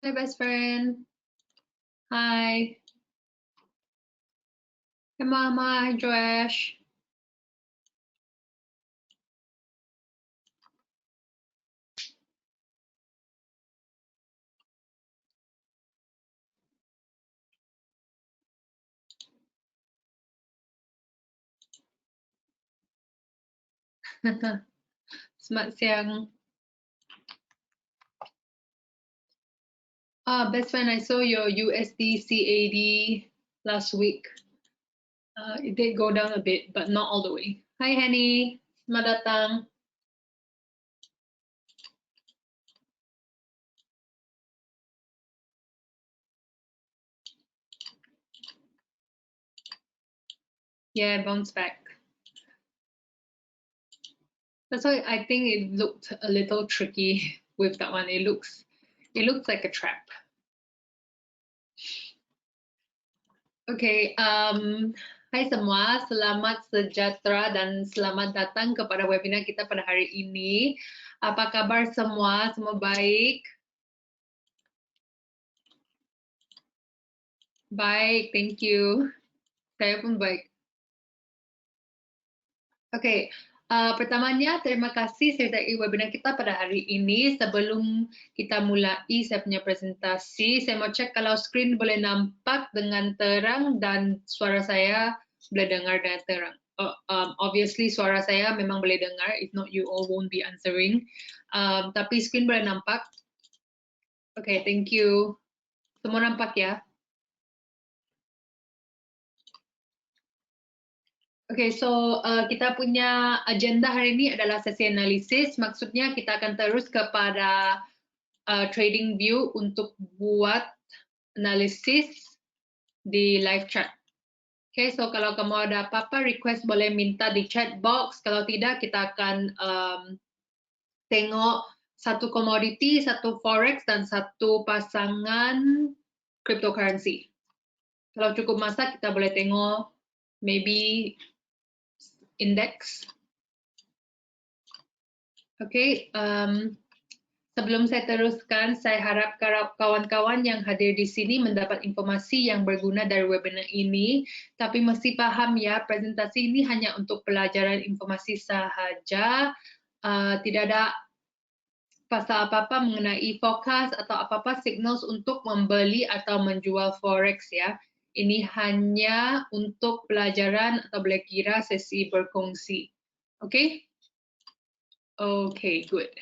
Hi, best friend. Hi. Hi, Mama. Hi, Joash. Selamat siang. Best friend, I saw your USD CAD last week. It did go down a bit, but not all the way. Hi, Henny. Selamat datang. Yeah, bounce back. That's why I think it looked a little tricky with that one. It looks like a trap. Okay, hai semua, selamat sejahtera dan selamat datang kepada webinar kita pada hari ini. Apa kabar semua? Semua baik? Baik, thank you. Saya pun baik. Oke, pertamanya terima kasih sertai webinar kita pada hari ini. Sebelum kita mulai saya punya presentasi, saya mau cek kalau screen boleh nampak dengan terang dan suara saya boleh dengar dengan terang. Obviously suara saya memang boleh dengar, if not you all won't be answering. Tapi screen boleh nampak. Oke, thank you. Semua nampak ya? Oke, so kita punya agenda hari ini adalah sesi analisis. Maksudnya kita akan terus kepada trading view untuk buat analisis di live chat. Oke, so kalau kamu ada apa-apa request boleh minta di chat box. Kalau tidak kita akan tengok satu komoditi, satu forex, dan satu pasangan cryptocurrency. Kalau cukup masa kita boleh tengok maybe index. Oke, sebelum saya teruskan, saya harap kawan-kawan yang hadir di sini mendapat informasi yang berguna dari webinar ini, tapi mesti paham ya, presentasi ini hanya untuk pelajaran informasi sahaja, tidak ada pasal apa-apa mengenai forecast atau apa-apa signals untuk membeli atau menjual forex ya. Ini hanya untuk pelajaran atau boleh kira sesi berkongsi. Oke? Oke, good.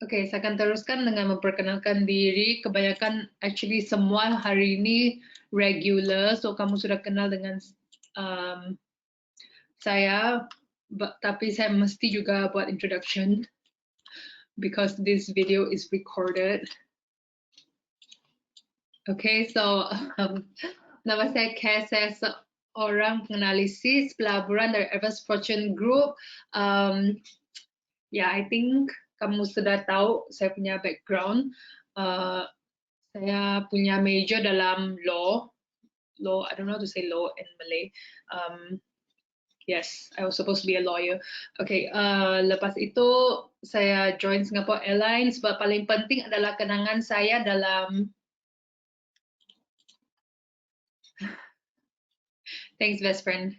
Oke, saya akan teruskan dengan memperkenalkan diri. Kebanyakan, actually semua hari ini regular, so kamu sudah kenal dengan saya, tapi saya mesti juga buat introduction because this video is recorded. Okay, so nama saya Kes, saya seorang penganalisis pelaburan dari Everest Fortune Group. Yeah, I think kamu sudah tahu saya punya background. Saya punya major dalam law. I don't know how to say law in Malay. Yes, I was supposed to be a lawyer. Okay, lepas itu saya join Singapore Airlines. Sebab paling penting adalah kenangan saya dalam thanks best friend.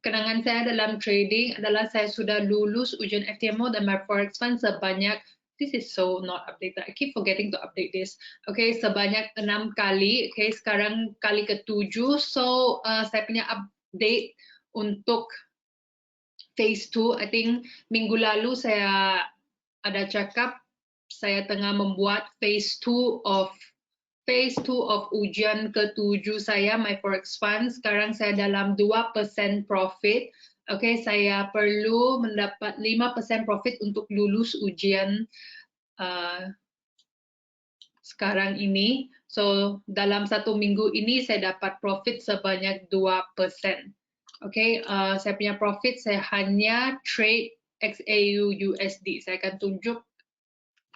Kenangan saya dalam trading adalah saya sudah lulus ujian FTMO dan my forex fund sebanyak, this is so not updated, I keep forgetting to update this. Okay, sebanyak 6 kali, okay, sekarang kali ke-7, so saya punya update untuk phase 2, I think minggu lalu saya ada cakap, saya tengah membuat phase 2 of ujian ke-7 saya, my forex fund. Sekarang saya dalam 2% profit. Oke, saya perlu mendapat 5% profit untuk lulus ujian sekarang ini. So, dalam 1 minggu ini saya dapat profit sebanyak 2%. Oke, saya punya profit, saya hanya trade XAU USD. Saya akan tunjuk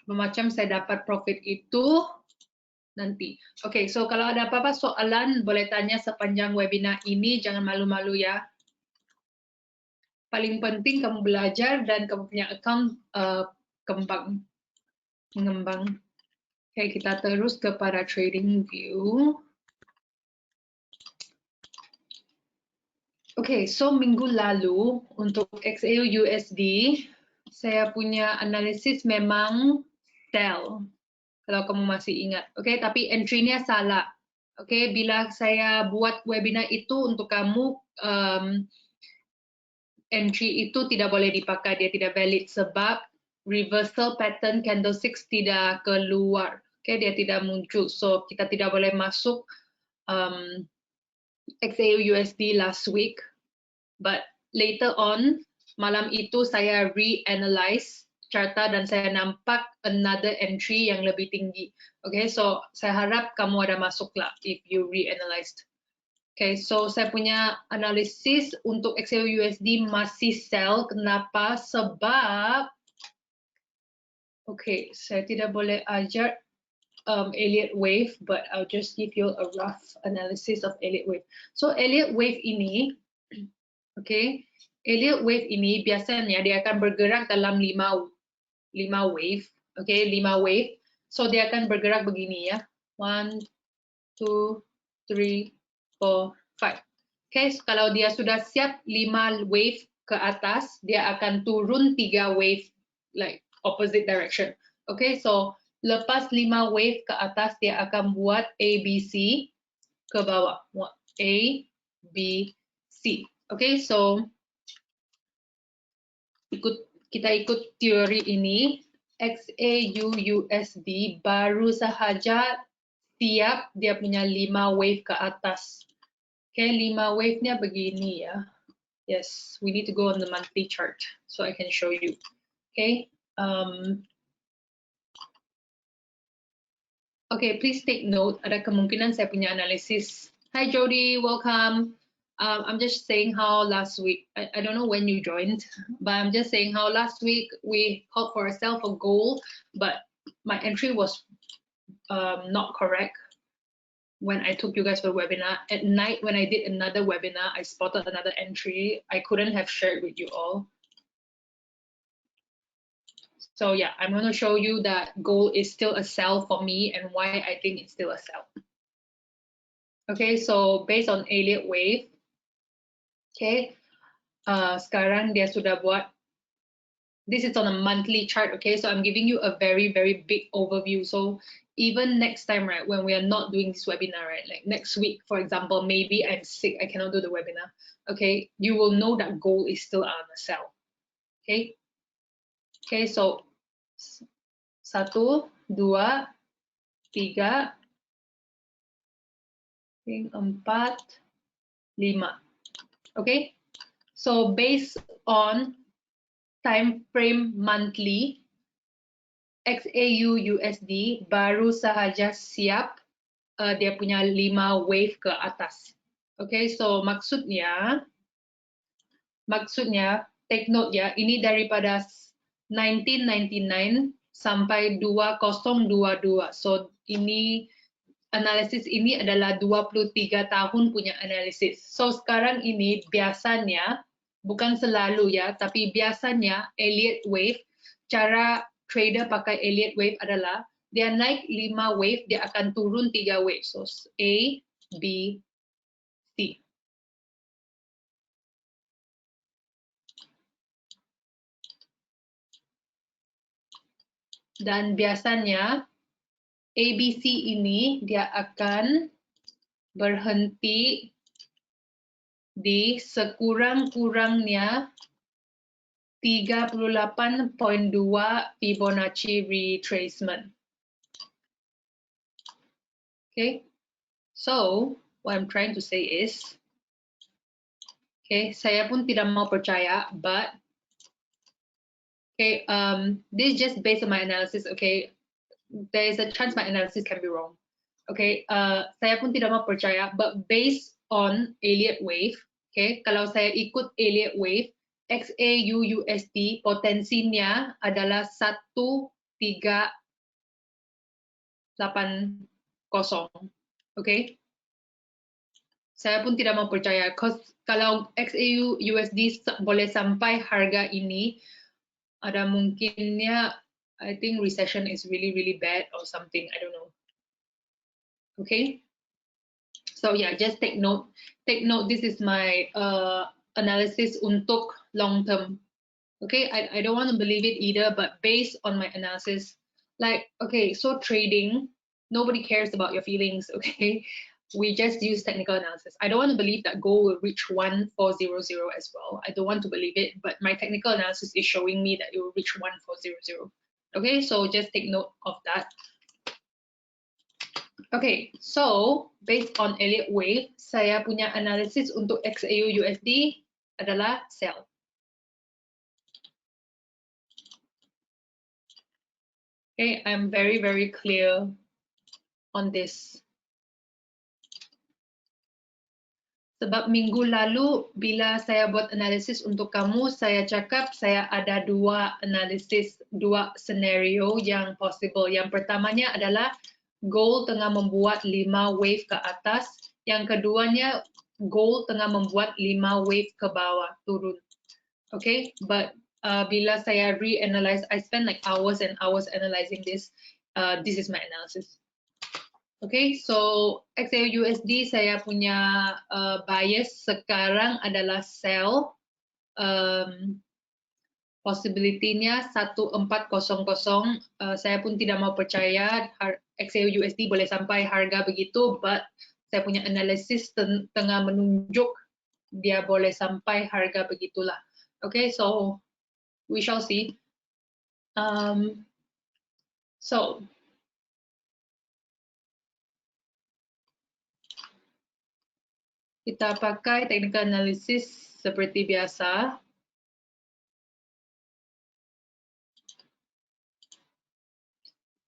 macam saya dapat profit itu nanti. Oke, so kalau ada apa-apa soalan boleh tanya sepanjang webinar ini, jangan malu-malu ya. paling penting kamu belajar dan kamu punya account mengembang. Oke, kita terus kepada trading view. Oke, so minggu lalu untuk XAU USD, saya punya analisis memang sell, kalau kamu masih ingat. Oke, tapi entry-nya salah. Oke, bila saya buat webinar itu untuk kamu, entry itu tidak boleh dipakai, dia tidak valid sebab reversal pattern candlesticks tidak keluar. Oke, dia tidak muncul. So, kita tidak boleh masuk XAU USD last week. But later on, malam itu saya re-analyze charta dan saya nampak another entry yang lebih tinggi. Okay, so saya harap kamu ada masuk lah if you re-analyzed. Okay, so saya punya analisis untuk XAU USD masih sell. Kenapa? Sebab, okay, saya tidak boleh ajar Elliott wave, but I'll just give you a rough analysis of Elliott wave. So Elliott wave ini, okay, Elliott wave ini biasanya dia akan bergerak dalam 5 wave, okay, 5 wave. So dia akan bergerak begini ya, 1, 2, 3, 4, 5. Okay, so kalau dia sudah siap 5 wave ke atas, dia akan turun 3 wave like opposite direction. Okay, so lepas 5 wave ke atas, dia akan buat ABC ke bawah. A, B, C. Okay, so kita ikut teori ini. XAU USD baru sahaja siap dia punya 5 wave ke atas. Okay, 5 wave-nya begini ya. Yes, we need to go on the monthly chart so I can show you. Okay. Okay, please take note. Ada kemungkinan saya punya analisis. Hi Jody, welcome. I'm just saying how last week, I don't know when you joined, but I'm just saying how last week we called for ourselves a goal, but my entry was not correct when I took you guys for a webinar. At night when I did another webinar, I spotted another entry I couldn't have shared with you all. So yeah, I'm going to show you that gold is still a sell for me and why I think it's still a sell. Okay, so based on Elliott wave, okay, sekarang dia sudah buat, this is on a monthly chart, okay, so I'm giving you a very, very big overview. So even next time, right, when we are not doing this webinar, right, like next week, for example, maybe I'm sick, I cannot do the webinar, okay, you will know that gold is still on a sell, okay. Okay, so 1, 2, 3, 4, 5. Okay, so based on time frame monthly, XAU USD baru sahaja siap dia punya 5 wave ke atas. Okay, so maksudnya take note ya, ini daripada 1999 sampai 2022. So ini analisis ini adalah 23 tahun punya analisis. So sekarang ini biasanya, bukan selalu ya, tapi biasanya Elliott wave, cara trader pakai Elliott wave adalah dia naik 5 wave, dia akan turun 3 wave. So A, B, C. Dan biasanya ABC ini dia akan berhenti di sekurang-kurangnya 38.2 Fibonacci retracement. Okay, so what I'm trying to say is, okay, saya pun tidak mau percaya, but okay, this is just based on my analysis. Okay, there is a chance my analysis can be wrong. Okay, saya pun tidak mau percaya, but based on Elliott wave, okay, kalau saya ikut Elliott wave, XAU USD potensinya adalah 1380. Okay, Saya pun tidak mau percaya. Kalau XAU USD boleh sampai harga ini, ada mungkinnya, I think recession is really, really bad or something. I don't know. Okay. So yeah, just take note. Take note. This is my analysis untuk long term. Okay, I don't want to believe it either, but based on my analysis, like, okay, so trading, nobody cares about your feelings, okay? We just use technical analysis. I don't want to believe that gold will reach 1400 as well. I don't want to believe it, but my technical analysis is showing me that it will reach 1400. Okay, so just take note of that. Okay, so based on Elliott Wave, saya punya analisis untuk XAU USD adalah sell. Okay, I'm very, very clear on this. Sebab minggu lalu bila saya buat analisis untuk kamu, saya cakap saya ada dua analisis, dua scenario yang possible. Yang pertamanya adalah gold tengah membuat 5 wave ke atas. Yang keduanya gold tengah membuat 5 wave ke bawah, turun. Okay, but bila saya reanalyze, I spend like hours and hours analyzing this. This is my analysis. Okay, so XAU USD saya punya bias sekarang adalah sell. Possibility-nya 1400. Saya pun tidak mau percaya XAU USD boleh sampai harga begitu, but saya punya analisis tengah menunjuk dia boleh sampai harga begitulah. Okay, so we shall see. So kita pakai technical analysis seperti biasa.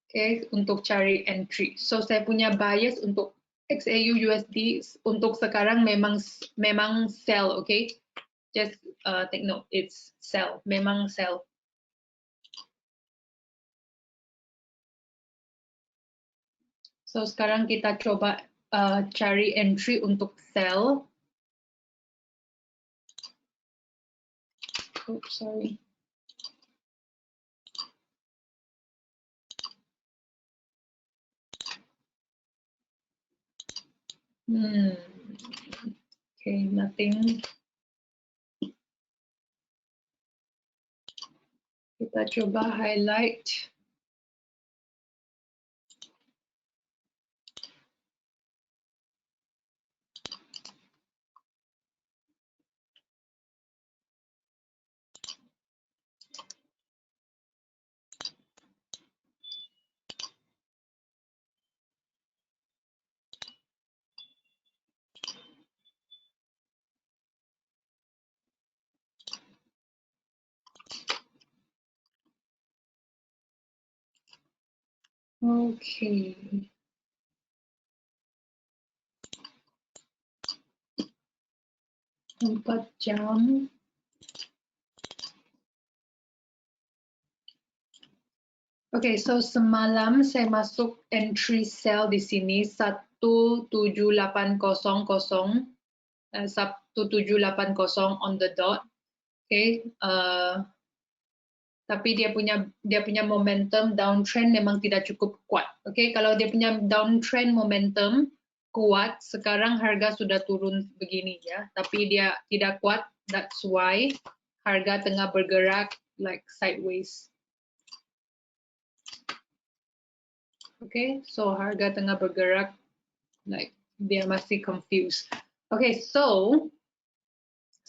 Okay, untuk cari entry. So saya punya bias untuk XAU USD untuk sekarang memang sell, okay? Just take note, it's sell, memang sell. So sekarang kita coba cari entry untuk sell. Oops, sorry. Okay, nothing. Kita coba highlight. Okay. 4 jam. Okay, so semalam saya masuk entry sell di sini 17800, 1780 on the dot. Okay, tapi dia punya momentum downtrend memang tidak cukup kuat. Okay, kalau dia punya downtrend momentum kuat, sekarang harga sudah turun begini ya, tapi dia tidak kuat. That's why harga tengah bergerak like sideways. Okay, so harga tengah bergerak like dia masih confused. Okay, so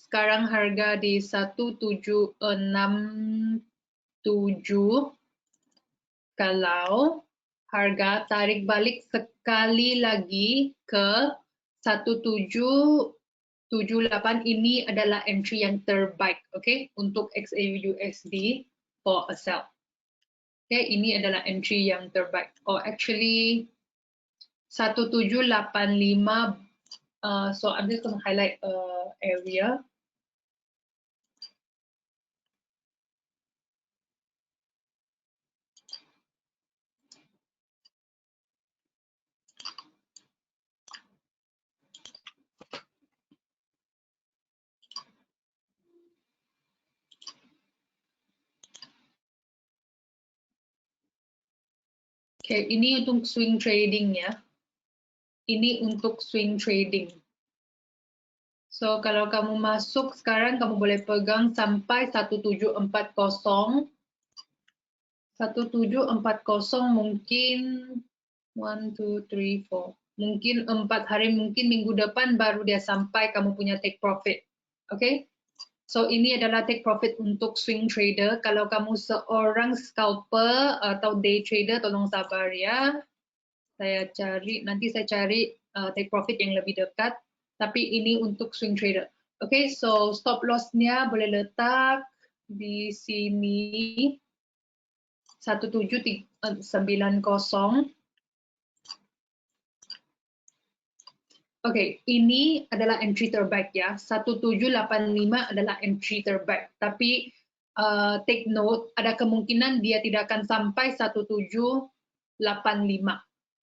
sekarang harga di 1767. Kalau harga tarik balik sekali lagi ke 1778, ini adalah entry yang terbaik, okay, untuk XAU USD for a sell. Okay, ini adalah entry yang terbaik. Oh, actually 1785. So I'm just going to highlight area. Oke, ini untuk swing trading ya. Ini untuk swing trading. So, kalau kamu masuk sekarang, kamu boleh pegang sampai 1740. 1740 mungkin 1, 2, 3, 4. Mungkin 4 hari, mungkin minggu depan baru dia sampai kamu punya take profit. Oke? Okay? So, ini adalah take profit untuk swing trader. Kalau kamu seorang scalper atau day trader, tolong sabar ya. Nanti saya cari take profit yang lebih dekat. Tapi ini untuk swing trader. Oke, okay, so stop loss-nya boleh letak di sini. 1790. Oke, ini adalah entry terbaik ya. 1785 adalah entry terbaik. Tapi take note, ada kemungkinan dia tidak akan sampai 1785.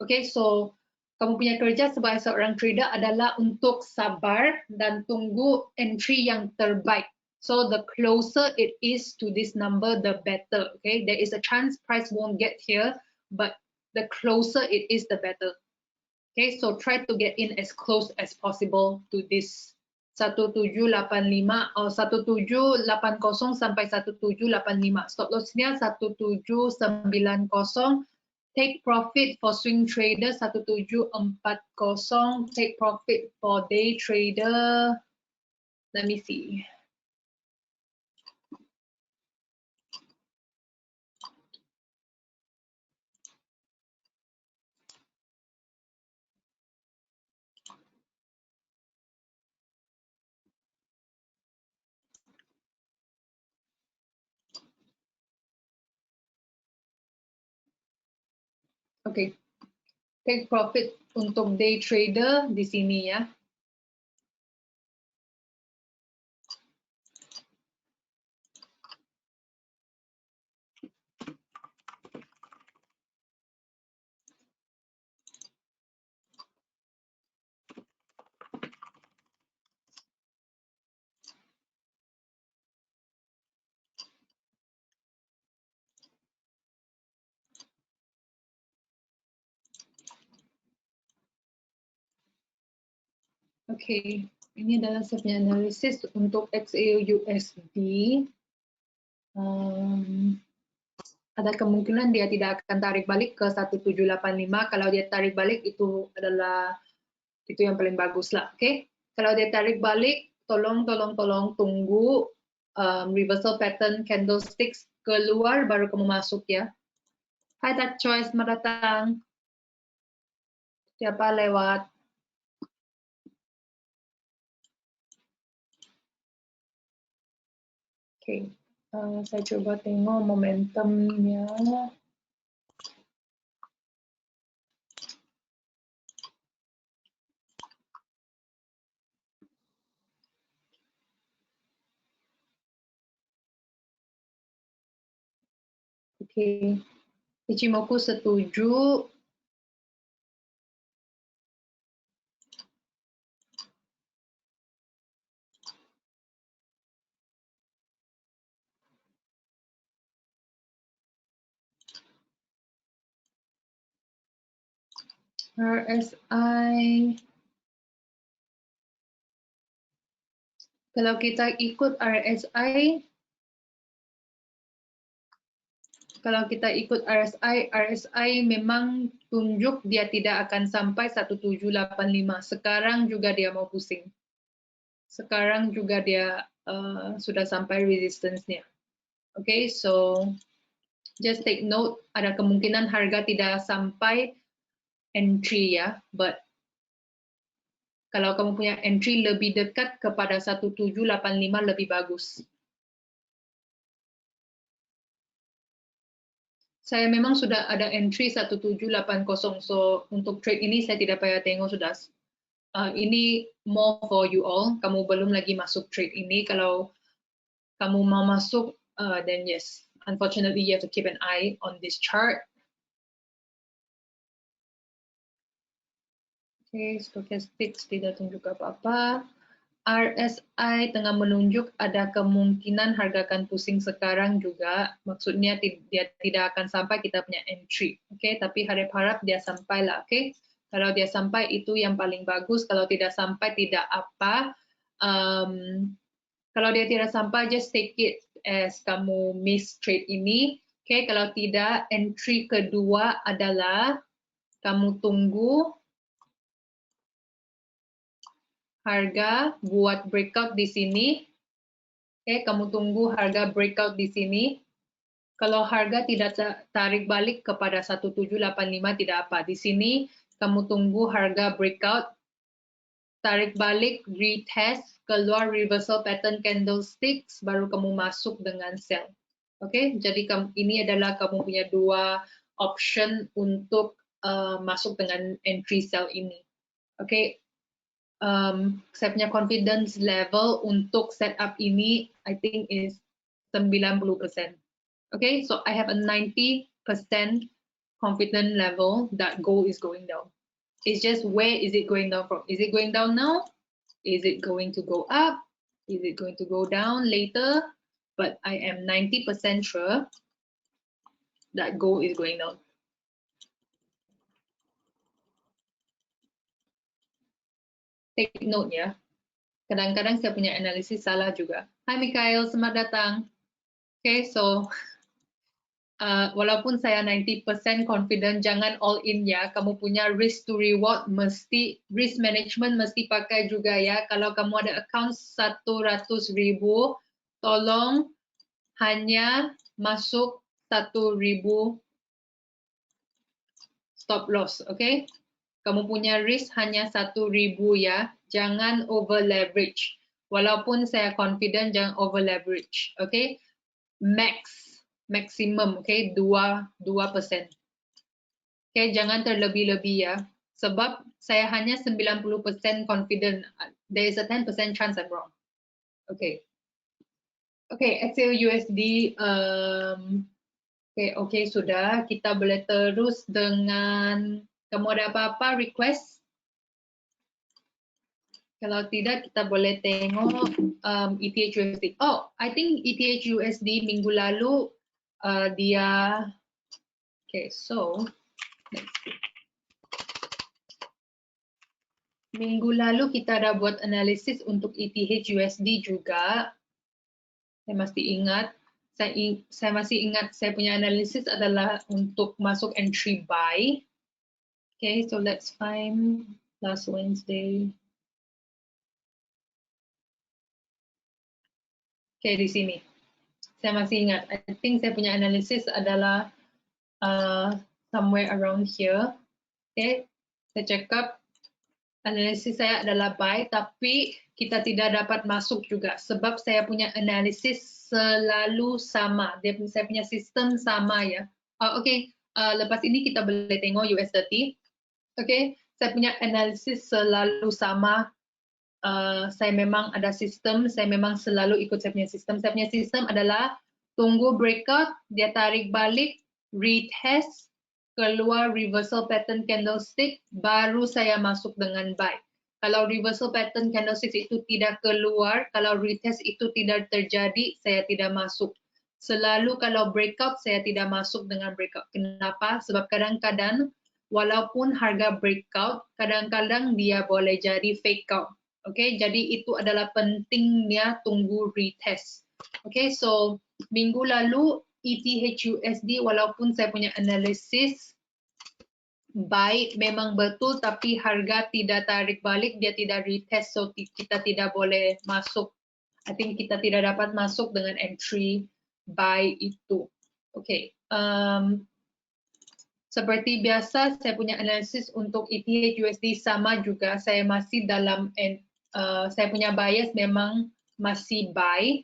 Oke, so kamu punya kerja sebagai seorang trader adalah untuk sabar dan tunggu entry yang terbaik. So the closer it is to this number, the better. Okay, there is a chance price won't get here, but the closer it is, the better. Okay, so try to get in as close as possible to this 1785 atau 1780 sampai 1785. Stop loss-nya 1790. Take profit for swing trader 1740. Take profit for day trader. Let me see. Oke, take profit untuk day trader di sini ya. Oke, ini adalah saya analisis untuk XAUUSD. Ada kemungkinan dia tidak akan tarik balik ke 1785. Kalau dia tarik balik itu yang paling bagus lah. Oke, kalau dia tarik balik, tolong tunggu reversal pattern candlesticks keluar baru kamu masuk ya. Hai Tak Choice, selamat datang. Siapa lewat? Oke, saya coba tengok momentumnya. Oke, Ichimoku setuju. RSI. Kalau kita ikut RSI, RSI memang tunjuk dia tidak akan sampai 1785. Sekarang juga dia mau pusing. Sekarang juga dia sudah sampai resistance-nya. Okay, so just take note, ada kemungkinan harga tidak sampai entry ya, but kalau kamu punya entry lebih dekat kepada 1785 lebih bagus. Saya memang sudah ada entry 1780, so untuk trade ini saya tidak payah tengok sudah. Ini more for you all, kamu belum lagi masuk trade ini, kalau kamu mau masuk, then yes, unfortunately you have to keep an eye on this chart. Oke, stochastics tidak tunjuk apa-apa. RSI tengah menunjuk ada kemungkinan harga akan pusing sekarang juga. Maksudnya dia tidak akan sampai kita punya entry. Okay? Tapi harap-harap dia sampai lah. Okay? Kalau dia sampai itu yang paling bagus. Kalau tidak sampai tidak apa. Kalau dia tidak sampai just take it as kamu miss trade ini. Okay? Kalau tidak, entry kedua adalah kamu tunggu harga buat breakout di sini. Oke, kamu tunggu harga breakout di sini. Kalau harga tidak tarik balik kepada 1785 tidak apa. Di sini kamu tunggu harga breakout, tarik balik, retest, keluar reversal pattern candlesticks, baru kamu masuk dengan sell. Oke, jadi ini adalah kamu punya dua option untuk masuk dengan entry sell ini. Oke, saya punya confidence level untuk setup ini, I think is 90%. Okay, so I have a 90% confident level that gold is going down. It's just where is it going down from? Is it going down now? Is it going to go up? Is it going to go down later? But I am 90% sure that gold is going down. Take note ya. Kadang-kadang saya punya analisis salah juga. Hai Mikhail, selamat datang. Okay, so walaupun saya 90% confident, jangan all in ya. Kamu punya risk to reward, mesti risk management mesti pakai juga ya. Kalau kamu ada account 100.000, tolong hanya masuk 1.000 stop loss, oke? Okay? Kamu punya risk hanya 1.000 ya. Jangan over leverage. Walaupun saya confident, jangan over leverage, oke? Okay? Maximum, oke, okay? 2%. Okay, jangan terlebih-lebih ya. Sebab saya hanya 90% confident. There is a 10% chance I'm wrong. Okay. Okay, XAUUSD. Okay, sudah. Kita boleh terus dengan, kamu ada apa-apa request? Kalau tidak, kita boleh tengok ETHUSD. Oh, I think ETHUSD minggu lalu dia, okay, so let's see. Minggu lalu kita ada buat analisis untuk ETHUSD juga. Saya masih ingat. Saya masih ingat saya punya analisis adalah untuk masuk entry buy. Okay, so let's find last Wednesday. Okay, di sini. Saya masih ingat. I think saya punya analisis adalah somewhere around here. Okay, saya check up. Analisis saya adalah buy, tapi kita tidak dapat masuk juga. Sebab saya punya analisis selalu sama. Saya punya sistem sama ya. Okay, lepas ini kita boleh tengok US30. Okay, saya punya analisis selalu sama. Saya memang ada sistem, saya memang selalu ikut saya punya sistem. Saya punya sistem adalah tunggu breakout, dia tarik balik, retest, keluar reversal pattern candlestick, baru saya masuk dengan buy. Kalau reversal pattern candlestick itu tidak keluar, kalau retest itu tidak terjadi, saya tidak masuk. Selalu kalau breakout, saya tidak masuk dengan breakout. Kenapa? Sebab kadang-kadang, walaupun harga breakout, kadang-kadang dia boleh jadi fake out. Okay, jadi itu adalah pentingnya tunggu retest. Okay, so minggu lalu ETHUSD walaupun saya punya analisis baik memang betul, tapi harga tidak tarik balik, dia tidak retest, so kita tidak boleh masuk. I think kita tidak dapat masuk dengan entry buy itu. Okay. Seperti biasa, saya punya analisis untuk ETHUSD sama juga. Saya masih dalam, saya punya bias memang masih buy.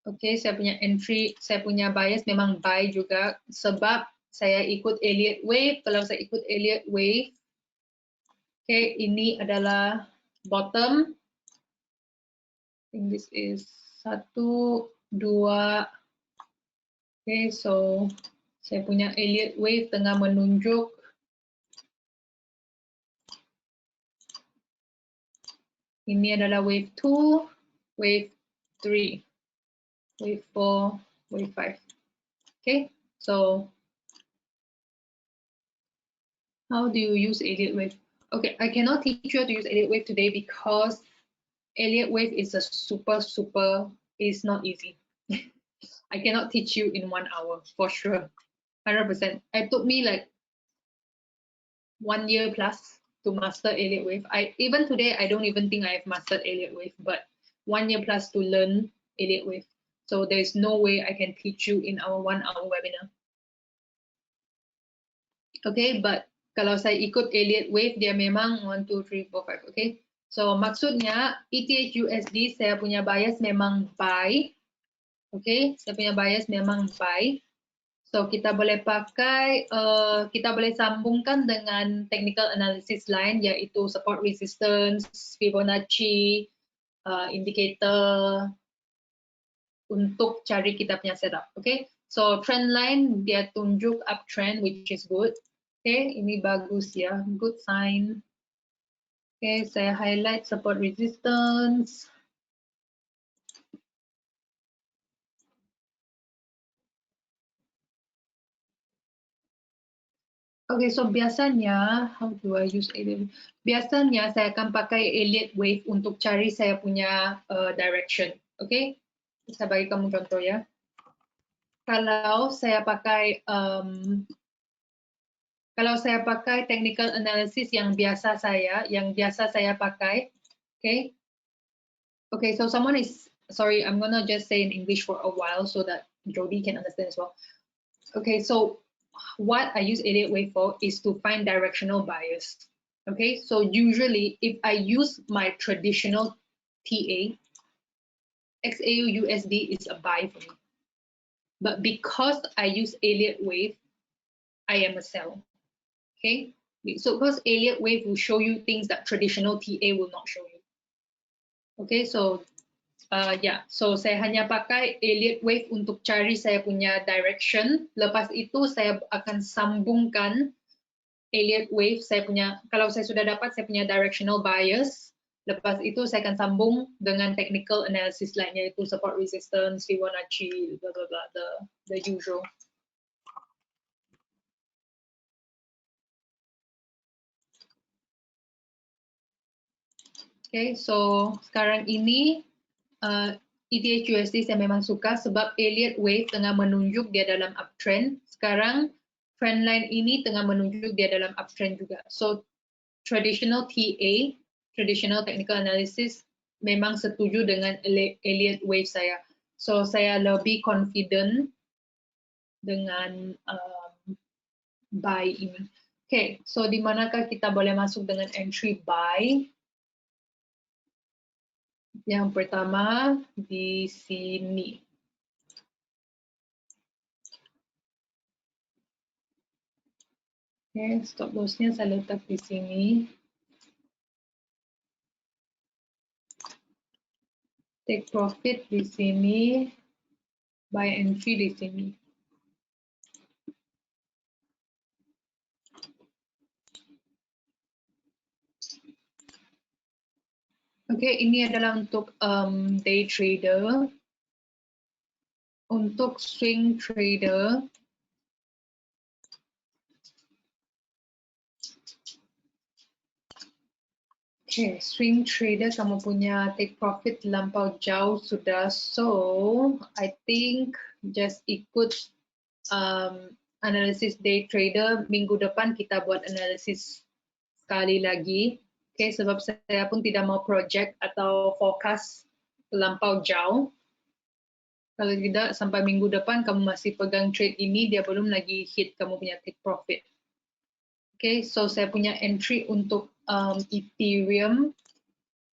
Oke, saya punya entry, saya punya bias memang buy juga. Sebab saya ikut Elliott Wave. Kalau saya ikut Elliott Wave, oke, ini adalah bottom. I think this is 1, 2. Oke, so saya punya Elliott Wave tengah menunjuk Ini adalah wave 2, wave 3, wave 4, wave 5. Okay, so how do you use Elliott wave? Okay, I cannot teach you how to use Elliott wave today because Elliott wave is a it's not easy. I cannot teach you in 1 hour for sure, 100%. It took me like 1 year plus to master Elliott wave. Even today, I don't even think I have mastered Elliott wave, but 1 year plus to learn Elliott wave. So there's no way I can teach you in our 1 hour webinar. Okay, but kalau saya ikut Elliott wave, dia memang 1, 2, 3, 4, 5. Okay, so maksudnya ETH USD saya punya bias memang buy. Okay, saya punya bias memang buy. So kita boleh pakai, kita boleh sambungkan dengan technical analysis lain, yaitu support resistance, Fibonacci, indicator untuk cari kita punya setup. Okay, so trend line dia tunjuk uptrend, which is good. Okay, ini bagus ya, good sign. Okay, saya highlight support resistance. Okay, so biasanya, how do I use Elliott? Biasanya saya akan pakai Elliott wave untuk cari saya punya direction. Okay, saya bagi kamu contoh ya. Kalau saya pakai technical analysis yang biasa saya pakai, okay, so someone is, sorry, I'm gonna just say in English for a while so that Jody can understand as well. Okay, so what I use Elliott wave for is to find directional bias. Okay, so usually if I use my traditional TA, XAU USD is a buy for me. But because I use Elliott wave, I am a sell. Okay, so because Elliott wave will show you things that traditional TA will not show you. Okay, so so saya hanya pakai Elliott wave untuk cari saya punya direction. Lepas itu saya akan sambungkan Elliott wave, kalau saya sudah dapat saya punya directional bias, lepas itu saya akan sambung dengan technical analysis lainnya, yaitu support resistance, Fibonacci, blah blah blah, the usual. Okay, so sekarang ini ETH USD saya memang suka sebab Elliott wave tengah menunjuk dia dalam uptrend. Sekarang trend line ini tengah menunjuk dia dalam uptrend juga. So traditional TA, traditional technical analysis, memang setuju dengan Elliott wave saya. So saya lebih confident dengan buy ini. Okay, so di manakah kita boleh masuk dengan entry buy? Yang pertama di sini. Okay, stop loss-nya saya letak di sini. Take profit di sini, buy entry di sini. Oke, ini adalah untuk day trader. Untuk swing trader, okay, swing trader kamu punya take profit lampau jauh sudah, so I think just ikut analisis day trader. Minggu depan kita buat analisis sekali lagi. Okay, sebab saya pun tidak mau project atau forecast lampau jauh. Kalau tidak, sampai minggu depan kamu masih pegang trade ini, dia belum lagi hit kamu punya take profit. Okay, so saya punya entry untuk Ethereum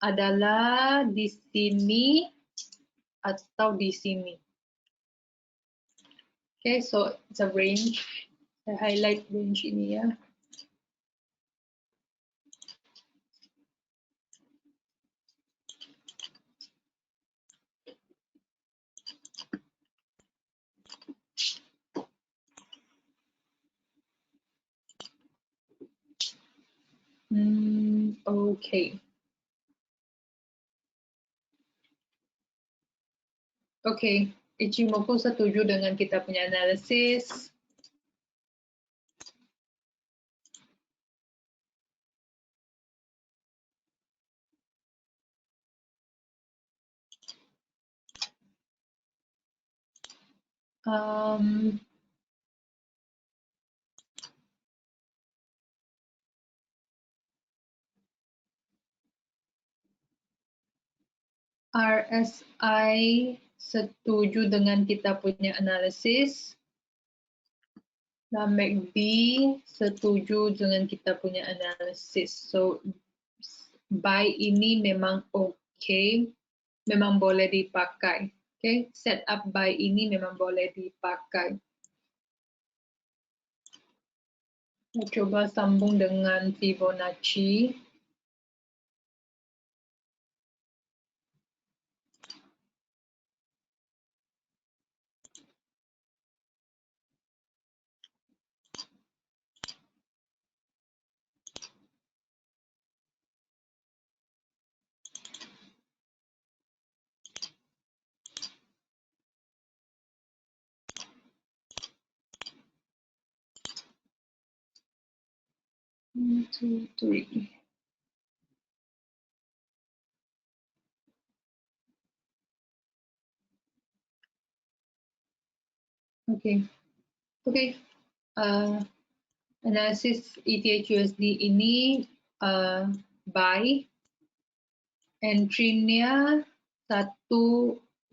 adalah di sini atau di sini. Okay, so it's a range. Saya highlight range ini ya. Okay. Okay, Ichimoku setuju dengan kita punya analisis. RSI setuju dengan kita punya analisis. Dan MACD setuju dengan kita punya analisis. So, buy ini memang okay, memang boleh dipakai. Okay, setup buy ini memang boleh dipakai. Kita coba sambung dengan Fibonacci. One, two, three. Okay, okay. Analisis ETH USD ini buy, entry-nya 1242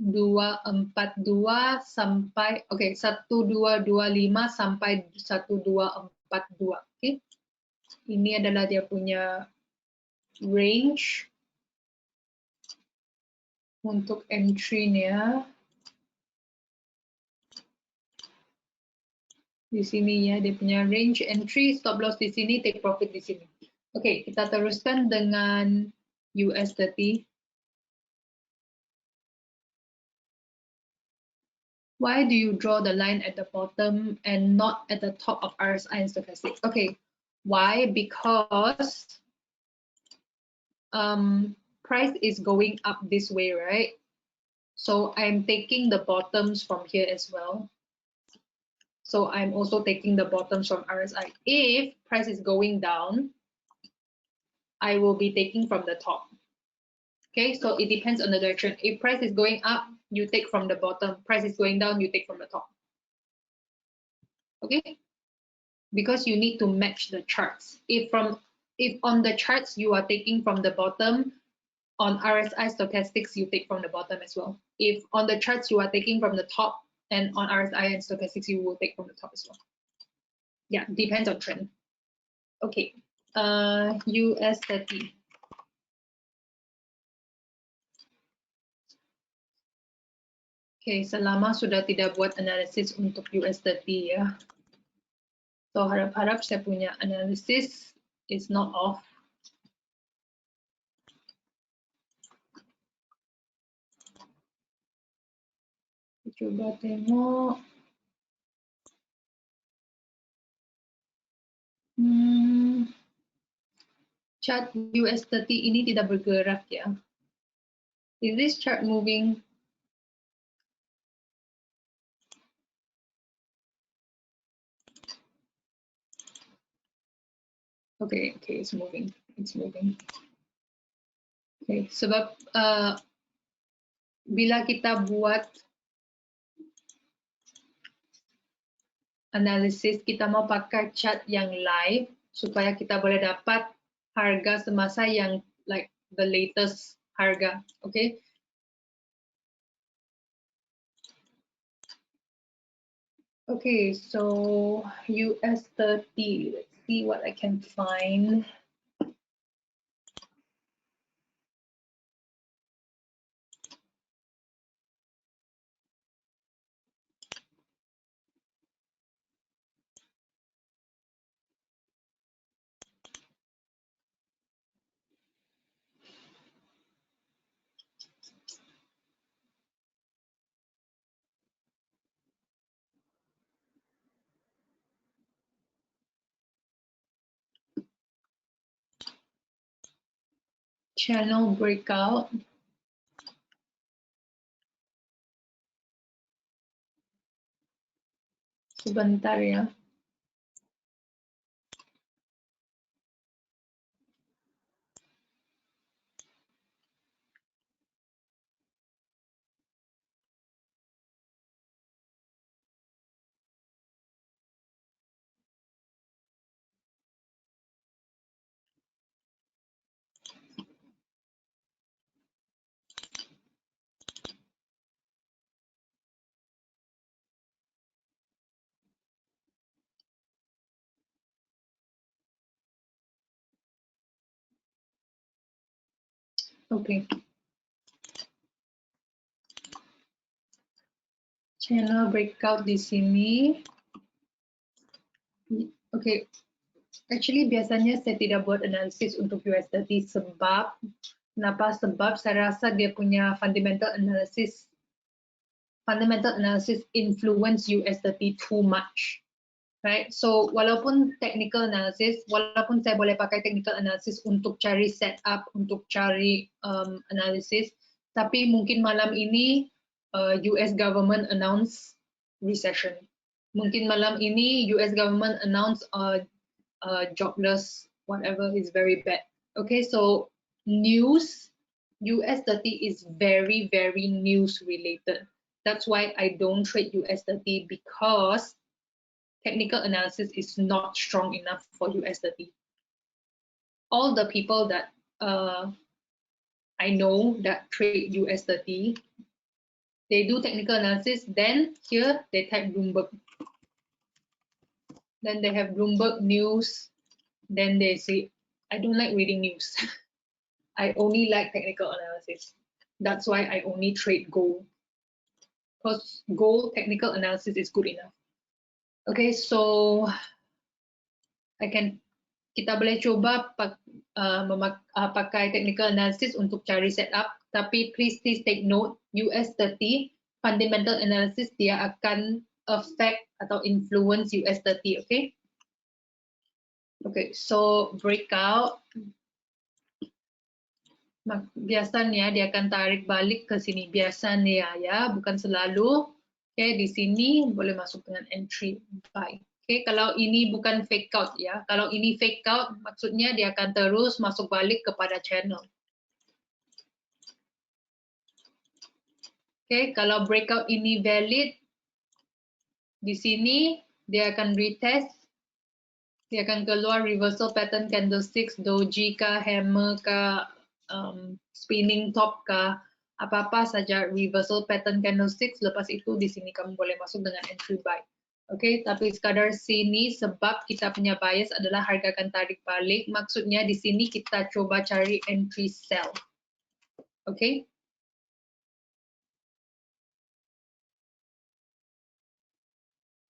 sampai 1225 sampai 1242. Okay. Ini adalah dia punya range untuk entry-nya. Di sini ya, dia punya range entry, stop loss di sini, take profit di sini. Oke, kita teruskan dengan USD. Why do you draw the line at the bottom and not at the top of RSI and stochastic? Okay, why? Because price is going up this way, right? So I'm taking the bottoms from here as well. So I'm also taking the bottoms from RSI. If price is going down, I will be taking from the top. Okay, so it depends on the direction. If price is going up, you take from the bottom. Price is going down, you take from the top. Okay, because you need to match the charts. If on the charts you are taking from the bottom, on RSI stochastics you take from the bottom as well. If on the charts you are taking from the top, and on RSI and stochastics you will take from the top as well. Yeah, depends on trend. Okay, US30. Okay, selama sudah tidak buat analisis untuk US30 ya. So harap-harap saya punya analisis is not off. Coba tengok. Chart US30 ini tidak bergerak ya. Is this chart moving? Okay, it's moving. Okay, sebab bila kita buat analisis, kita mau pakai chart yang live supaya kita boleh dapat harga semasa yang like the latest harga. Okay. Okay, so US30, let's see what I can find. Channel breakout. Sebentar ya. Oke. Channel breakout di sini. Oke. Actually biasanya saya tidak buat analisis untuk USD sebab kenapa? Sebab saya rasa dia punya fundamental analysis influence USD too much. Right? So walaupun technical analysis, walaupun saya boleh pakai technical analysis untuk cari setup, untuk cari analysis, tapi mungkin malam ini US government announce recession. Mungkin malam ini US government announce jobless, whatever is very bad. Okay, so news, US30 is very, very news related. That's why I don't trade US30 because technical analysis is not strong enough for US30. All the people that I know that trade US30, they do technical analysis, then here they type Bloomberg. Then they have Bloomberg news, then they say, I don't like reading news. I only like technical analysis. That's why I only trade gold. Because gold technical analysis is good enough. Okay, so kita boleh coba pakai technical analysis untuk cari setup, tapi please take note, US30 fundamental analysis dia akan affect atau influence US30, okay? Okay, so breakout, biasanya dia akan tarik balik ke sini, biasanya ya, bukan selalu. Okay, di sini boleh masuk dengan entry buy. Okay, kalau ini bukan fake out ya, kalau ini fake out maksudnya dia akan terus masuk balik kepada channel. Okay, kalau breakout ini valid, di sini dia akan retest, dia akan keluar reversal pattern candlesticks, doji kah, hammer kah, spinning top kah, apa-apa saja reversal pattern candlesticks. Lepas itu di sini kamu boleh masuk dengan entry buy. Oke, tapi sekadar sini sebab kita punya bias adalah harga akan tarik balik. Maksudnya di sini kita coba cari entry sell. Oke.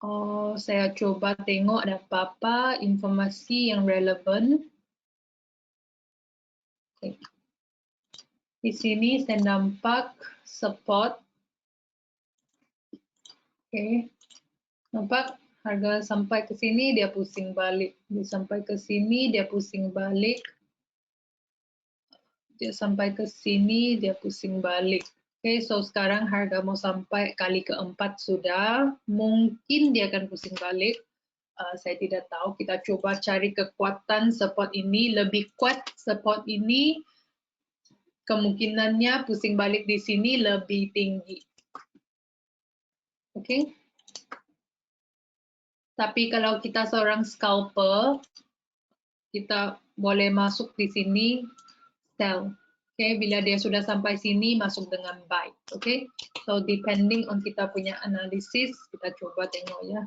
Oh, saya coba tengok ada apa-apa informasi yang relevan. Oke. Di sini saya nampak support. Oke. Nampak harga sampai ke sini dia pusing balik. Dia sampai ke sini dia pusing balik. Dia sampai ke sini dia pusing balik. Oke, so sekarang harga mau sampai kali keempat sudah. Mungkin dia akan pusing balik. Saya tidak tahu. Kita coba cari kekuatan support ini. Lebih kuat support ini. Kemungkinannya pusing balik di sini lebih tinggi. Oke. Tapi kalau kita seorang scalper, kita boleh masuk di sini sell. Okay, bila dia sudah sampai sini masuk dengan buy. Okay, so depending on kita punya analisis, kita coba tengok ya.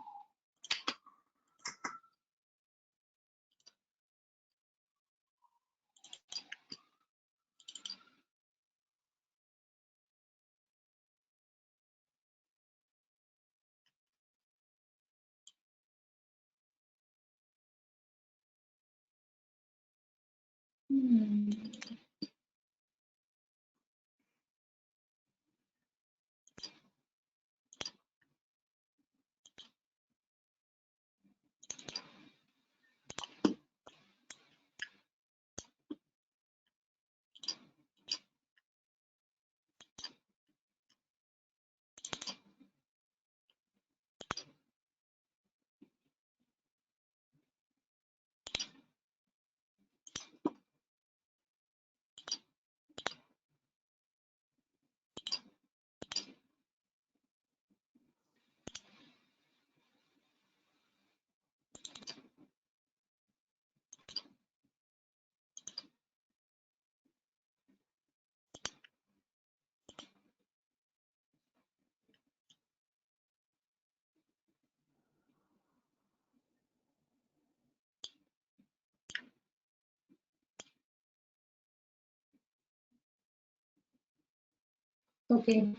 Okay.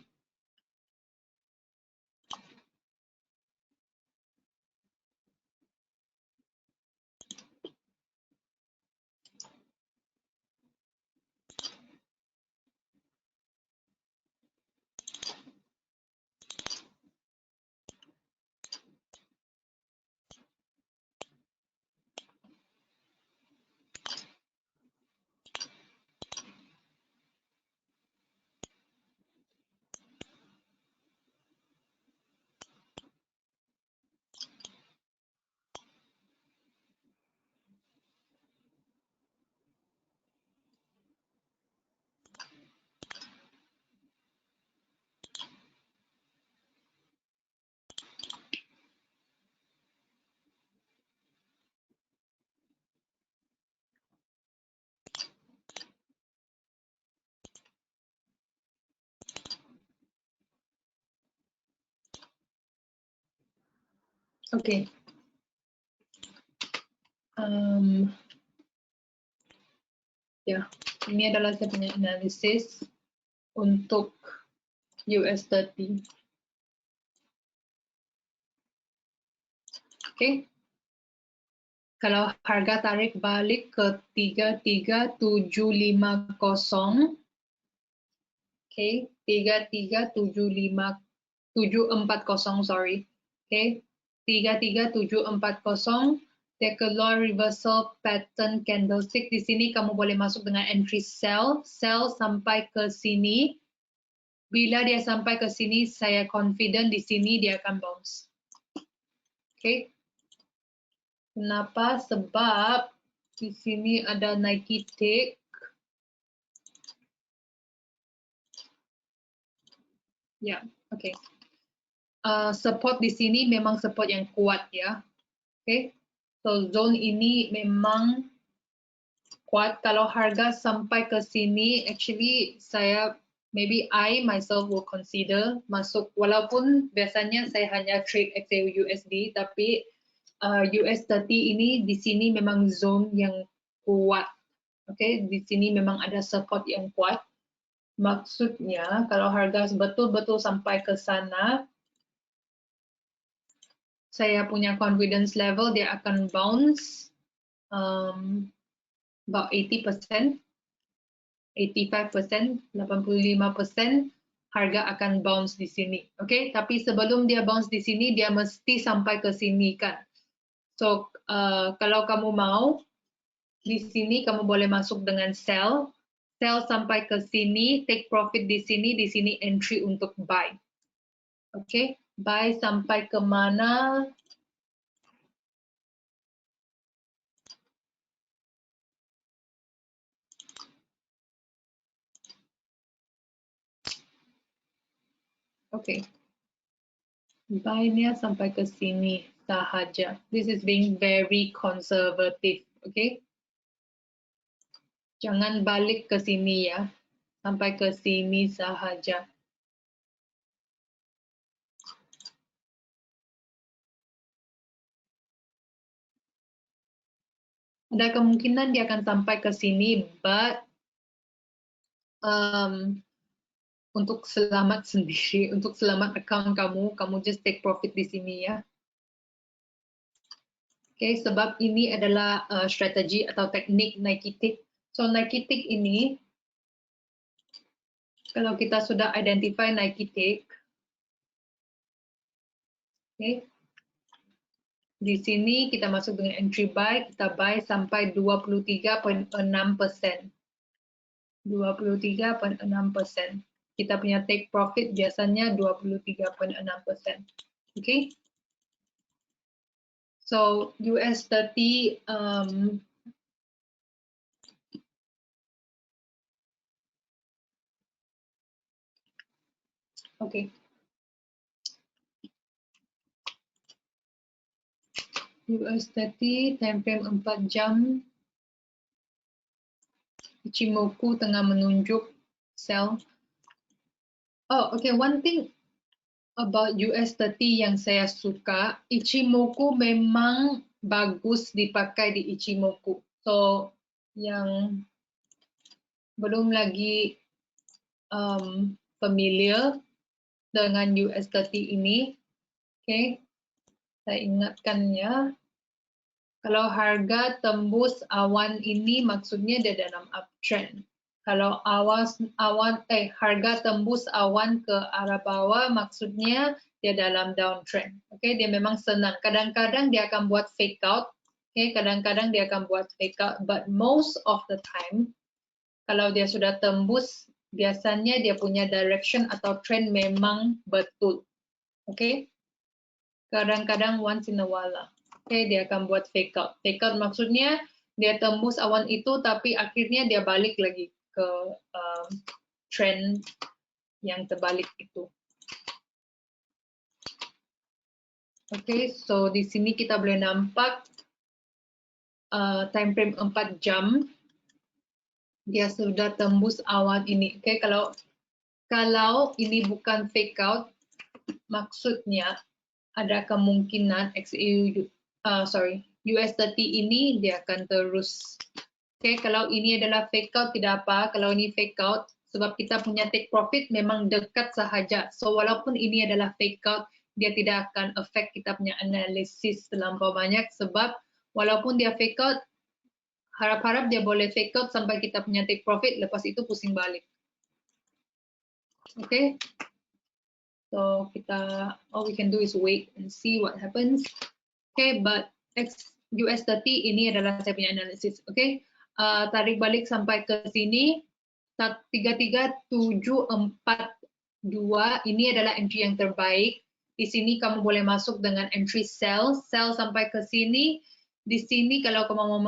Okay. Ya, ini adalah saya punya analisis untuk US30. Oke. Kalau harga tarik balik ke 33750, oke, 33740, sorry. Oke, 33740, dia keluar reversal pattern candlestick. Di sini kamu boleh masuk dengan entry sell sampai ke sini. Bila dia sampai ke sini, saya confident di sini dia akan bounce. Oke. Kenapa? Sebab di sini ada Nike tick. Ya, oke. Support di sini memang support yang kuat ya. Oke. So zone ini memang kuat. Kalau harga sampai ke sini, actually maybe I myself will consider masuk, walaupun biasanya saya hanya trade XAUUSD, tapi US30 ini di sini memang zone yang kuat. Oke, di sini memang ada support yang kuat. Maksudnya kalau harga betul-betul sampai ke sana, saya punya confidence level dia akan bounce about 80%, 85%, 85%, harga akan bounce di sini. Oke, tapi sebelum dia bounce di sini, dia mesti sampai ke sini kan. So, kalau kamu mau, di sini kamu boleh masuk dengan sell sampai ke sini, take profit di sini entry untuk buy. Oke, buy sampai ke mana? Oke, buy-nya sampai ke sini sahaja. This is being very conservative, oke? Jangan balik ke sini ya, sampai ke sini sahaja. Ada kemungkinan dia akan sampai ke sini, but untuk selamat sendiri, untuk selamat account kamu just take profit di sini ya. Oke, sebab ini adalah strategi atau teknik Nike tick. So Nike tick ini, kalau kita sudah identify Nike tick, oke, di sini kita masuk dengan entry buy, kita buy sampai 23.6%. 23.6%. Kita punya take profit biasanya 23.6%. Okay? So US30 okay. US30 time frame 4 jam. Ichimoku tengah menunjuk sell. Oh, okay. One thing about US30 yang saya suka, Ichimoku memang bagus dipakai di Ichimoku. So, yang belum lagi familiar dengan US30 ini. Okay, saya ingatkan ya. Kalau harga tembus awan ini maksudnya dia dalam uptrend. Kalau harga tembus awan ke arah bawah maksudnya dia dalam downtrend. Okay, dia memang senang. Kadang-kadang dia akan buat fake out. Okay, kadang-kadang dia akan buat fake out, but most of the time kalau dia sudah tembus, biasanya dia punya direction atau trend memang betul. Okay, kadang-kadang once in a while lah. Okay, dia akan buat fake out. Fake out maksudnya dia tembus awan itu tapi akhirnya dia balik lagi ke trend yang terbalik itu. Okay, so di sini kita boleh nampak time frame 4 jam. Dia sudah tembus awan ini. Okay, kalau ini bukan fake out, maksudnya ada kemungkinan US30 ini dia akan terus. Okay, kalau ini adalah fake out tidak apa, kalau ini fake out sebab kita punya take profit memang dekat sahaja. So walaupun ini adalah fake out, dia tidak akan affect kita punya analisis terlampau banyak sebab walaupun dia fake out, harap-harap dia boleh fake out sampai kita punya take profit, lepas itu pusing balik. Okay. So all we can do is wait and see what happens. Okay, but US30 ini adalah saya punya analisis. Okay, tarik balik sampai ke sini 33742 ini adalah entry yang terbaik. Di sini kamu boleh masuk dengan entry sell sampai ke sini. Di sini kalau kamu mau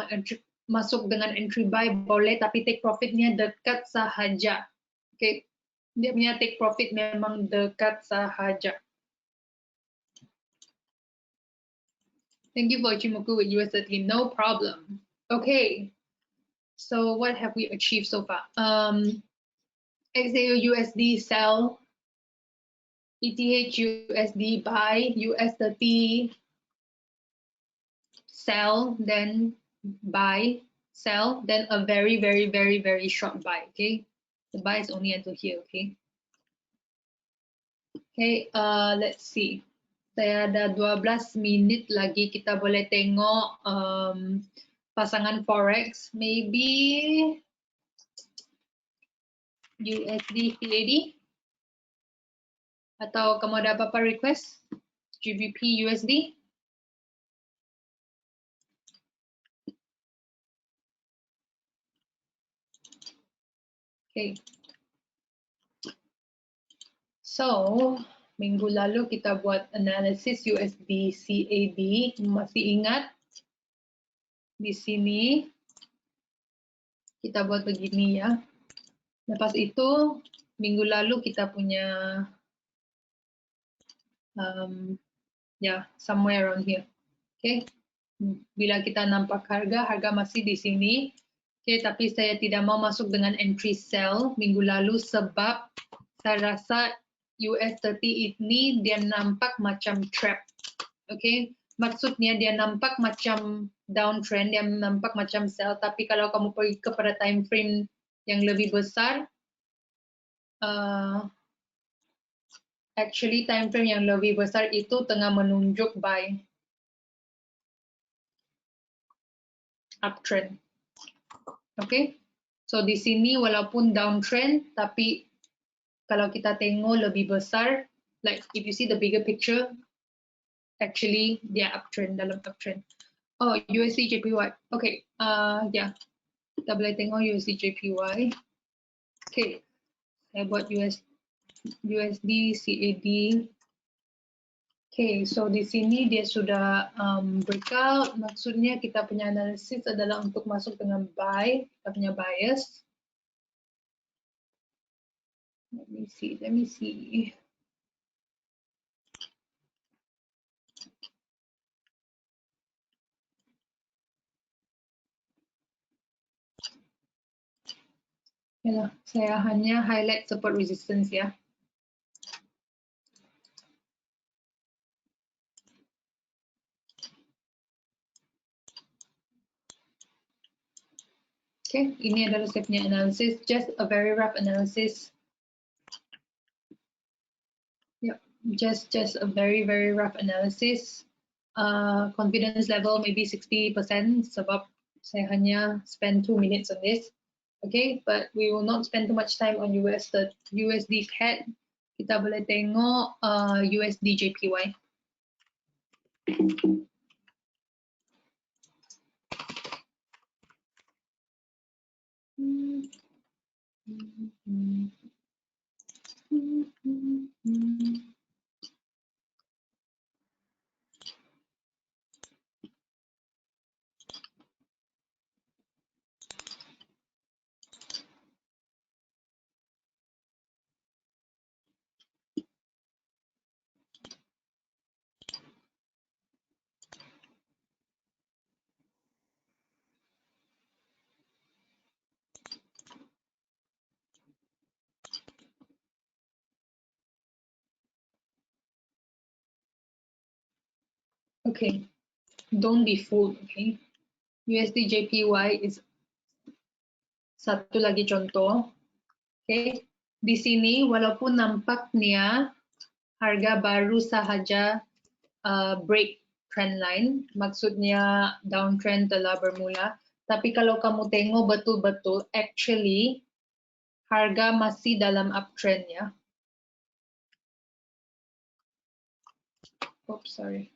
masuk dengan entry buy boleh, tapi take profitnya dekat sahaja. Okay. Dia punya take profit memang dekat sahaja. Thank you for Ichimoku with US30, no problem. Okay, so what have we achieved so far? XAU USD sell, ETH USD buy, US30 sell, then buy, sell, then a very, very, very, very short buy, okay? The buy is only until here, okay? Okay, let's see. Saya ada 12 minit lagi, kita boleh tengok pasangan forex, maybe USD CAD, atau kamu ada apa-apa request? GBP USD? Okay. So, minggu lalu kita buat analisis USD CAD. Masih ingat? Di sini kita buat begini ya. Lepas itu, minggu lalu kita punya somewhere around here. Okay. Bila kita nampak harga masih di sini. Okay, tapi saya tidak mau masuk dengan entry sell minggu lalu sebab saya rasa US30 ini dia nampak macam trap. Okay, maksudnya dia nampak macam downtrend, dia nampak macam sell, tapi kalau kamu pergi kepada time frame yang lebih besar, actually time frame yang lebih besar itu tengah menunjuk buy uptrend. Okay, so di sini walaupun downtrend, tapi kalau kita tengok lebih besar, like if you see the bigger picture, actually dia uptrend, dalam uptrend. Oh, USD JPY. Okay, yeah, kita boleh tengok USD JPY. Okay, saya buat USD CAD. Okay, so di sini dia sudah breakout. Maksudnya kita punya analisis adalah untuk masuk dengan buy. Kita punya bias. Let me see. Yalah, saya hanya highlight support resistance ya. Okay, ini adalah saya punya analysis, just a very rough analysis. just a very rough analysis. Confidence level maybe 60% sebab saya hanya spend 2 minutes on this. Okay, but we will not spend too much time on USD CAD. Kita boleh tengok USD JPY. Okay, don't be fooled, okay? USD JPY is satu lagi contoh, okay? Di sini walaupun nampaknya harga baru sahaja break trend line, maksudnya downtrend telah bermula, tapi kalau kamu tengok betul-betul, actually harga masih dalam uptrend ya. Oops, sorry.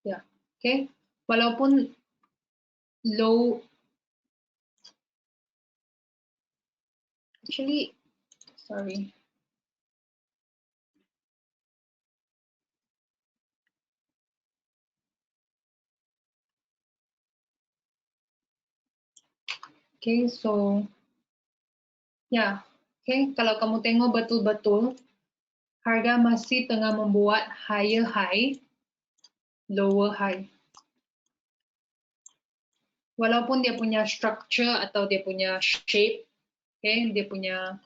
Ya, okay. Walaupun low, actually, sorry. Okay, so ya, okay. Kalau kamu tengok betul-betul, harga masih tengah membuat higher high, lower high. Walaupun dia punya structure atau dia punya shape, okay, dia punya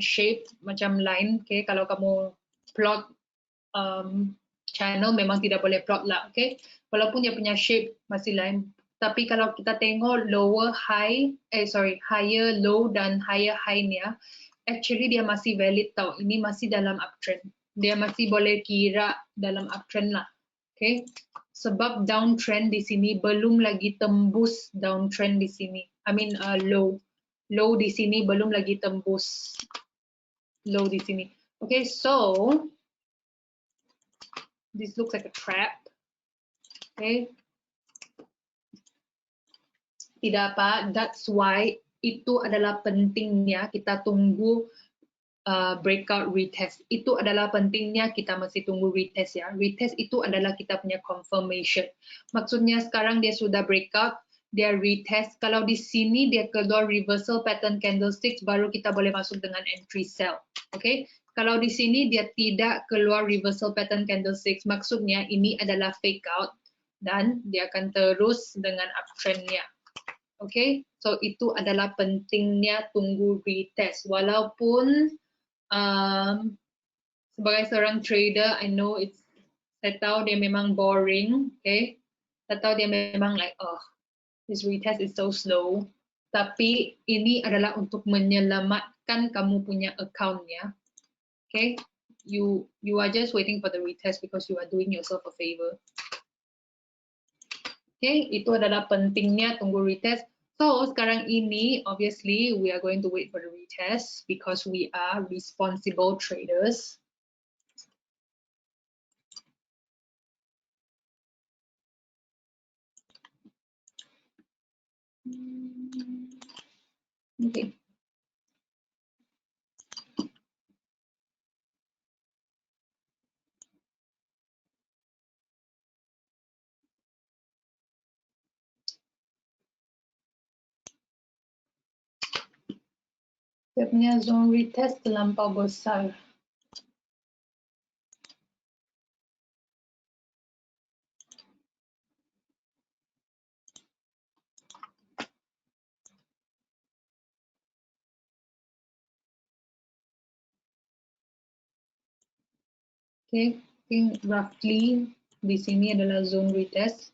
shape macam line, okay, kalau kamu plot channel memang tidak boleh plot lah, okay. Walaupun dia punya shape masih line, tapi kalau kita tengok higher low dan higher high-nya, actually dia masih valid tau, ini masih dalam uptrend. Dia masih boleh kira dalam uptrend lah, okay. Sebab downtrend di sini belum lagi tembus downtrend di sini. I mean low di sini belum lagi tembus low di sini. Okay, so this looks like a trap. Okay, tidak apa. That's why itu adalah pentingnya kita tunggu breakout retest. Itu adalah pentingnya kita masih tunggu retest ya. Retest itu adalah kita punya confirmation. Maksudnya sekarang dia sudah breakout, dia retest. Kalau di sini dia keluar reversal pattern candlesticks, baru kita boleh masuk dengan entry sell. Okay? Kalau di sini dia tidak keluar reversal pattern candlesticks, maksudnya ini adalah fake out dan dia akan terus dengan uptrendnya. Okay? So itu adalah pentingnya tunggu retest. Walaupun sebagai seorang trader, I know saya tahu dia memang boring, okay? Saya tahu dia memang like, oh, this retest is so slow. Tapi ini adalah untuk menyelamatkan kamu punya account-nya, okay? You are just waiting for the retest because you are doing yourself a favor. Okay, itu adalah pentingnya tunggu retest. So sekarang ini, obviously, we are going to wait for the retest because we are responsible traders. Okay. Dia punya zone retest terlampau besar. Okay, I think roughly di sini adalah zone retest.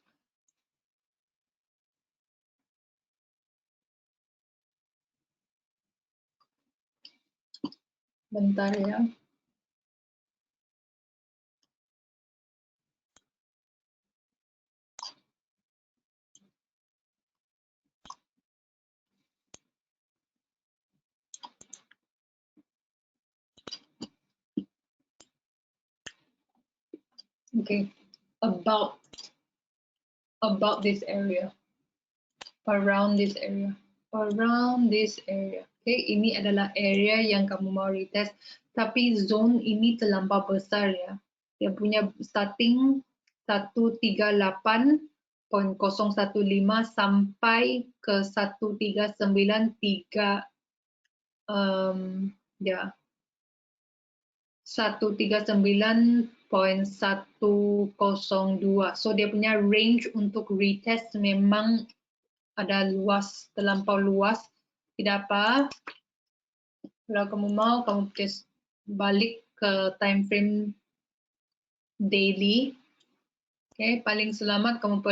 Bentar ya. Okay, about this area, around this area. Okay, ini adalah area yang kamu mau retest, tapi zone ini terlampau besar ya. Dia punya starting 138.015 sampai ke 139.3 ya 139.102. So dia punya range untuk retest memang ada luas, terlampau luas. Tidak apa. Kalau kamu mau, kamu just balik ke time frame daily. Okay, paling selamat kamu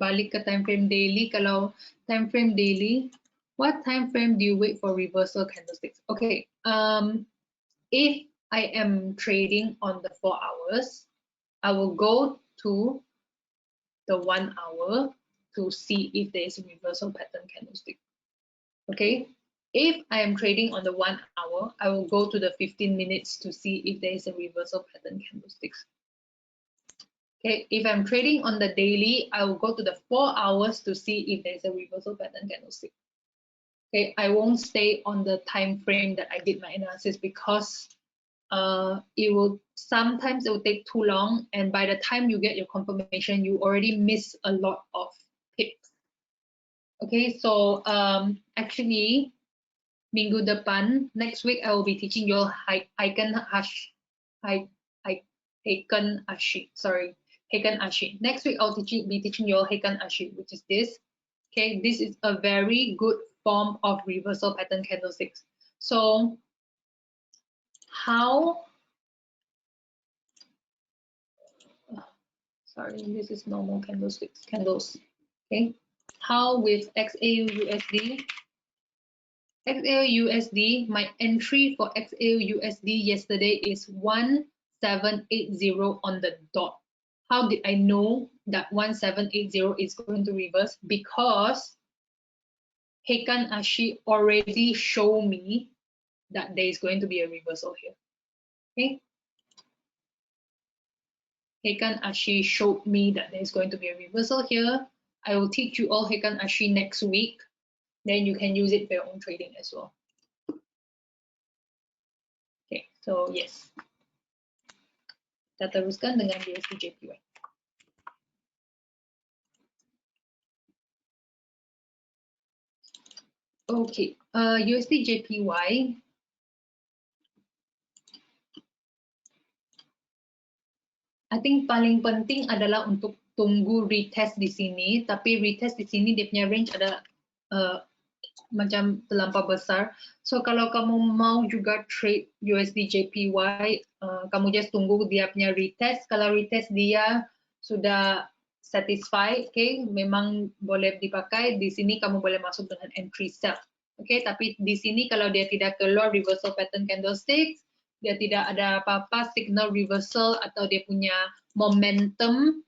balik ke time frame daily. Kalau time frame daily, what time frame do you wait for reversal candlesticks? Okay, if I am trading on the 4 hours, I will go to the 1 hour to see if there is a reversal pattern candlestick. Okay, if I am trading on the 1 hour, I will go to the 15 minutes to see if there is a reversal pattern candlesticks. Okay, if I'm trading on the daily, I will go to the 4 hours to see if there is a reversal pattern candlestick. Okay, I won't stay on the time frame that I did my analysis because sometimes it will take too long, and by the time you get your confirmation, you already miss a lot of pips. Okay, so actually, minggu depan, next week, I will be teaching you all Heiken Ashi. Next week, I'll be teaching you all Heiken Ashi, which is this. Okay, this is a very good form of reversal pattern candlesticks. So how? Sorry, this is normal candles. Okay, how with XAUUSD? XAUUSD, my entry for XAUUSD yesterday is 1780 on the dot. How did I know that 1780 is going to reverse? Because Heiken Ashi already showed me that there is going to be a reversal here. Okay. Heiken Ashi showed me that there is going to be a reversal here. I will teach you all Heiken Ashi next week. Then you can use it for your own trading as well. Okay, so yes. Kita teruskan dengan USD JPY. Okay, USD JPY. I think paling penting adalah untuk tunggu retest di sini, tapi retest di sini dia punya range ada macam terlampau besar. So kalau kamu mau juga trade USD JPY, kamu just tunggu dia punya retest. Kalau retest dia sudah satisfy, okay, memang boleh dipakai. Di sini kamu boleh masuk dengan entry sell. Okay, tapi di sini kalau dia tidak keluar reversal pattern candlesticks, dia tidak ada apa-apa signal reversal atau dia punya momentum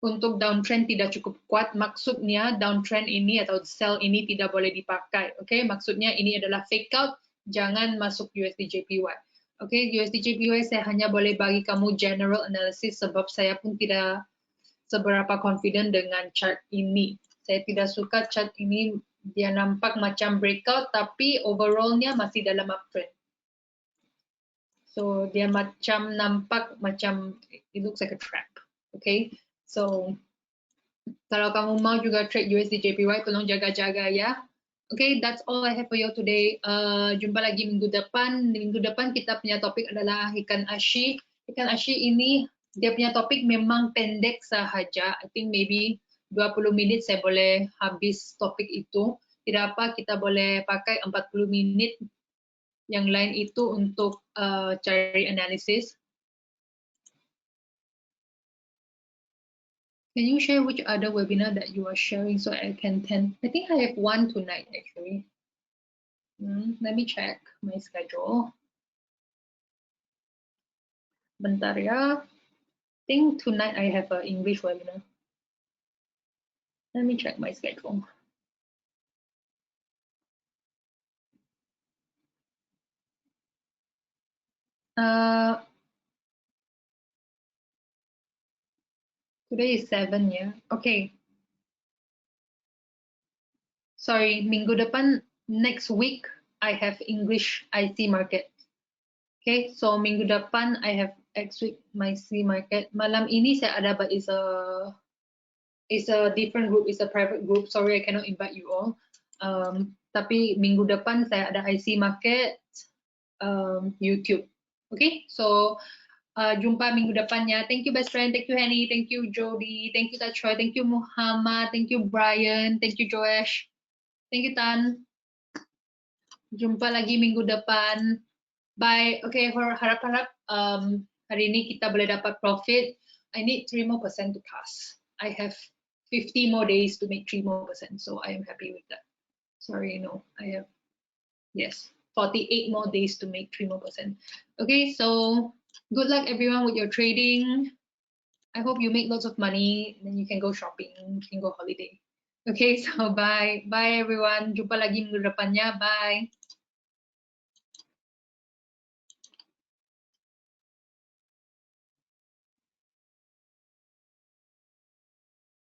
untuk downtrend tidak cukup kuat, maksudnya downtrend ini atau sell ini tidak boleh dipakai. Okay, maksudnya ini adalah fake out, jangan masuk USD JPY. Okay, USD JPY saya hanya boleh bagi kamu general analysis sebab saya pun tidak seberapa confident dengan chart ini. Saya tidak suka chart ini, dia nampak macam breakout tapi overallnya masih dalam uptrend. So dia macam nampak macam it looks like a trap. Okay, so kalau kamu mau juga trade USD JPY, tolong jaga-jaga ya. Okay, that's all I have for you today. Jumpa lagi minggu depan. Minggu depan kita punya topik adalah Heiken Ashi. Heiken Ashi ini dia punya topik memang pendek sahaja. I think maybe 20 menit saya boleh habis topik itu. Tidak apa, kita boleh pakai 40 menit yang lain itu untuk cari analisis. Can you share which other webinar that you are sharing so I can attend? I think I have one tonight actually. Let me check my schedule. Bentar ya. I think tonight I have an English webinar. Let me check my schedule. Today is 7 ya. Okay. Sorry, minggu depan next week I have English IC market. Okay, so minggu depan I have next week my C market. Malam ini saya ada, but it's a different group, it's a private group. Sorry, I cannot invite you all. Tapi minggu depan saya ada IC market YouTube. Okay, so jumpa minggu depannya. Thank you best friend, thank you Henny, thank you Jody, thank you Tachoy, thank you Muhammad, thank you Brian, thank you Joash, thank you Tan. Jumpa lagi minggu depan. Bye. Okay, harap-harap hari ini kita boleh dapat profit. I need 3% more to pass. I have 50 more days to make 3% more, so I am happy with that. Sorry, no, I have, yes, 48 more days to make 3% more. Okay, so good luck everyone with your trading. I hope you make lots of money, then you can go shopping, you can go holiday. Okay, so bye everyone. Jumpa lagi minggu depannya. Bye.